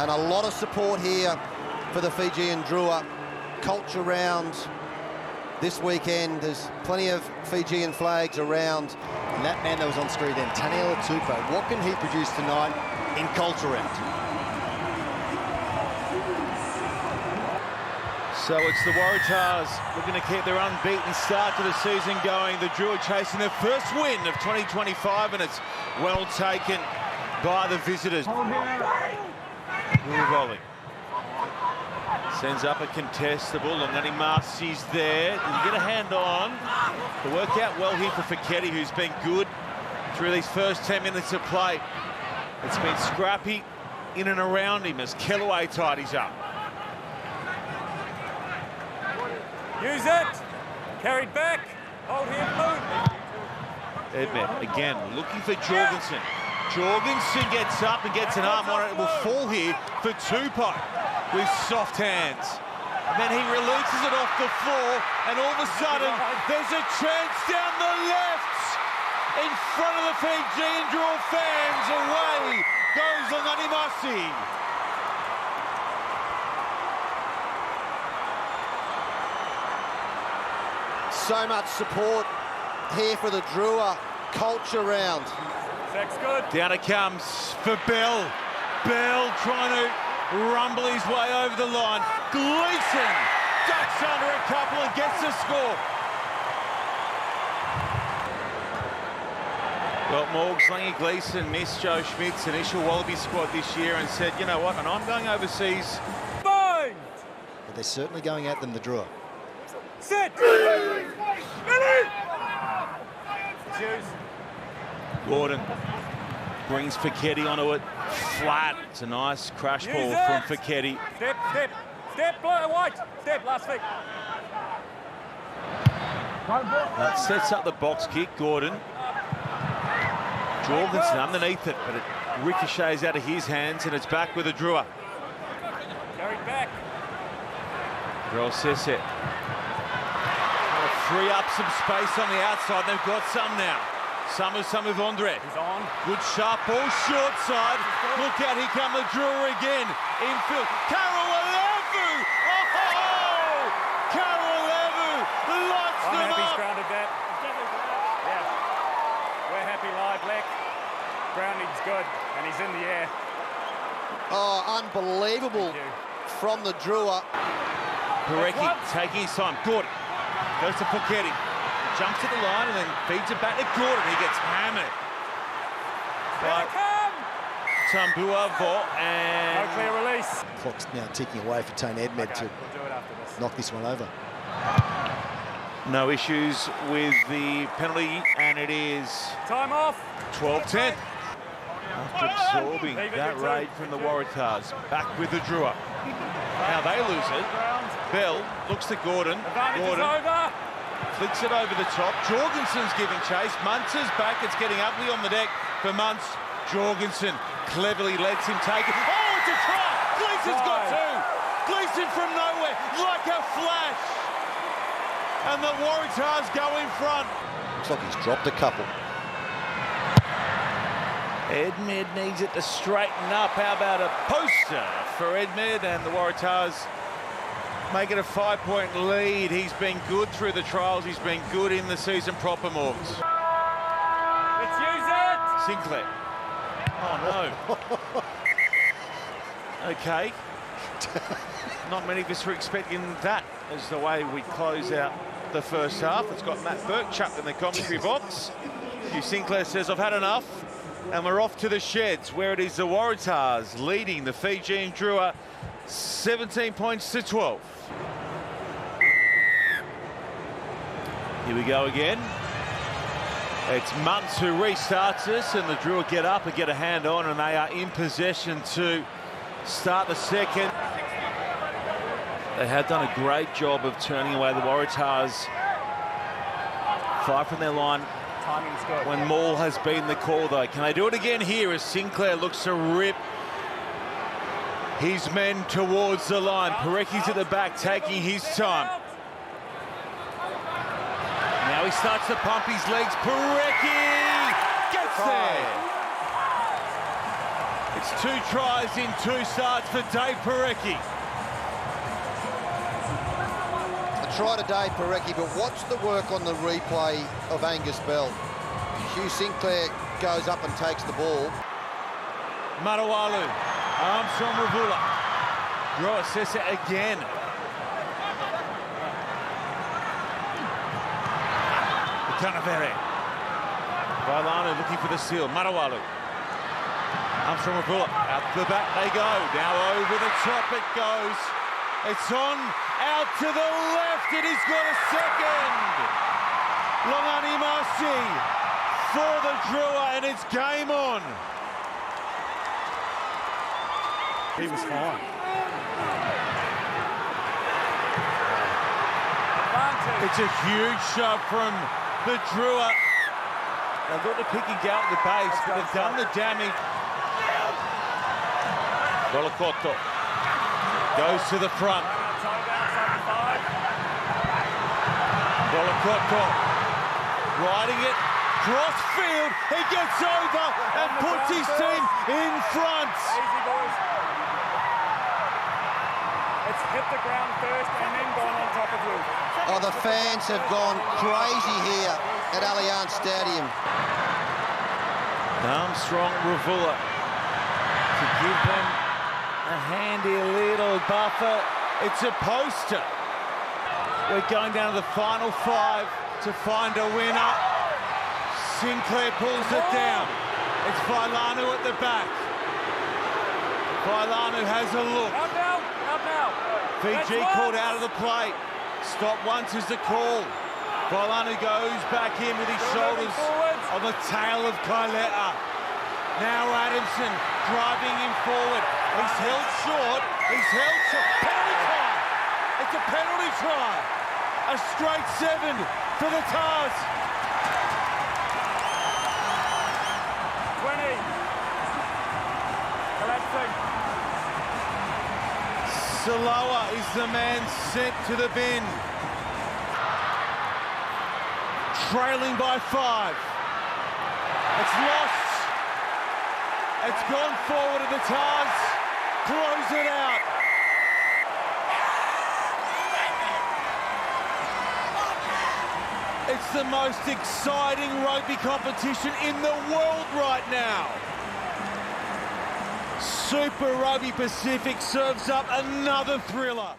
And a lot of support here for the Fijian Drua culture round this weekend. There's plenty of Fijian flags around. And that man that was on screen then, Taniela Tupou, what can he produce tonight in culture round? So it's the Waratahs looking to keep their unbeaten start to the season going. The Drua chasing their first win of 2025, and it's well taken by the visitors. Volley. Sends up a contestable, and then Marcy's there. Did he get a hand on? To work out well here for Fiketti, who's been good through these first 10 minutes of play. It's been scrappy in and around him as Kellaway tidies up. Use it! Carried back! Hold him, move! Edmed again looking for Jorgensen. Jorgensen gets up and gets an arm on it. It will fall here for Tupou with soft hands. And then he releases it off the floor, and all of a sudden there's a chance down the left in front of the Fijian Drua fans. Away goes Allianz. So much support here for the Drua culture round. That's good. Down it comes for Bell. Bell trying to rumble his way over the line. Gleeson ducks under a couple and gets the score. Well, Morgs, Langy Gleeson missed Joe Schmidt's initial Wallaby squad this year and said, you know what, and I'm going overseas. Fine! But they're certainly going at them, the Drua. Sit! Gordon brings Fiketti onto it. Flat. It's a nice crash ball from Fiketti. Step, step, step, white. Step, last week. That sets up the box kick, Gordon. Jorgensen underneath it, but it ricochets out of his hands, and it's back with a Drua. Carried back. Drua says it. Free up some space on the outside. They've got some now. Some with Andre. He's on. Good sharp ball, short side. Look out, here come the Drua again. Infield. Karalevu! Oh! Karalevu lights I'm them happy he's up. grounded that. Yeah. We're happy live, Leck. Grounding's good, and he's in the air. Oh, unbelievable from the Drua. Parecki taking his time. Gordon goes to Fiketti. Jumps to the line and then feeds it back to Gordon. He gets hammered by Tambuavo, and No clear release. Clock's now ticking away for Tane Edmed to We'll do it after this. knock this one over. no issues with the penalty, and it is Time off. 12-10. After absorbing that raid from the Waratahs, back with the Drua. Now they lose it. Bell looks to Gordon. Advantage is Gordon over. flicks it over the top. Jorgensen's giving chase. Muntz is back. It's getting ugly on the deck for Muntz. Jorgensen cleverly lets him take it. Oh, it's a try! Gleeson's got two! Gleeson from nowhere, like a flash! And the Waratahs go in front. Looks like he's dropped a couple. Edmed needs it to straighten up. How about a poster for Edmed, and the Waratahs make it a 5-point lead. He's been good through the trials. He's been good in the season proper, Morgs. Let's use it. Sinclair. Oh, no. Okay. Not many of us were expecting that as the way we close out the first half. It's got Matt Burke chucked in the commentary box. Hugh Sinclair says, I've had enough. And we're off to the sheds, where it is the Waratahs leading the Fijian Drua 17 points to 12. Here we go again. It's Muntz who restarts us, and the Drua get up and get a hand on, and they are in possession to start the second. They have done a great job of turning away the Waratahs. 5 from their line. Timing's good. When Maul has been the call, though. Can they do it again here as Sinclair looks to rip his men towards the line? Parecki's at the back, taking his time. Now he starts to pump his legs. Parecki gets there. It's 2 tries in 2 starts for Dave Parecki. A try to Dave Parecki, but watch the work on the replay of Angus Bell. Hugh Sinclair goes up and takes the ball. Marawalu, Armstrong Ravula. Drua says it again. Canavere. Vailanu looking for the seal. Marawalu. Armstrong Ravula. Out the back they go. Now over the top it goes. It's on. Out to the left. It has got a second. Longani Marcy for the Drua, and it's game on. He was fine. It's a huge shove from the Drua. They've got to pick and go at the base, but they've done the damage. Bolokotto goes to the front. Bolokotto riding it, cross field, he gets over and puts his team in front. Easy, boys. It's hit the ground first and then gone on top of you. Oh, the fans have gone crazy here at Allianz Stadium. Armstrong Ravula to give them a handy little buffer. It's a poster. We're going down to the final 5 to find a winner. Sinclair pulls it down. It's Vailanu at the back. Vailanu has a look. Up now, up now. Fiji called out of the plate. Stop once is the call. Vailanu goes back in with his shoulders on the tail of Kailea. Now Adamson driving him forward. He's held short. He's held short. Penalty try. It's a penalty try. A straight 7 for the Tars. 20. Collapsing. Saloa is the man sent to the bin. Trailing by 5. It's lost. It's gone forward and the Tars close it out. It's the most exciting rugby competition in the world right now. Super Rugby Pacific serves up another thriller.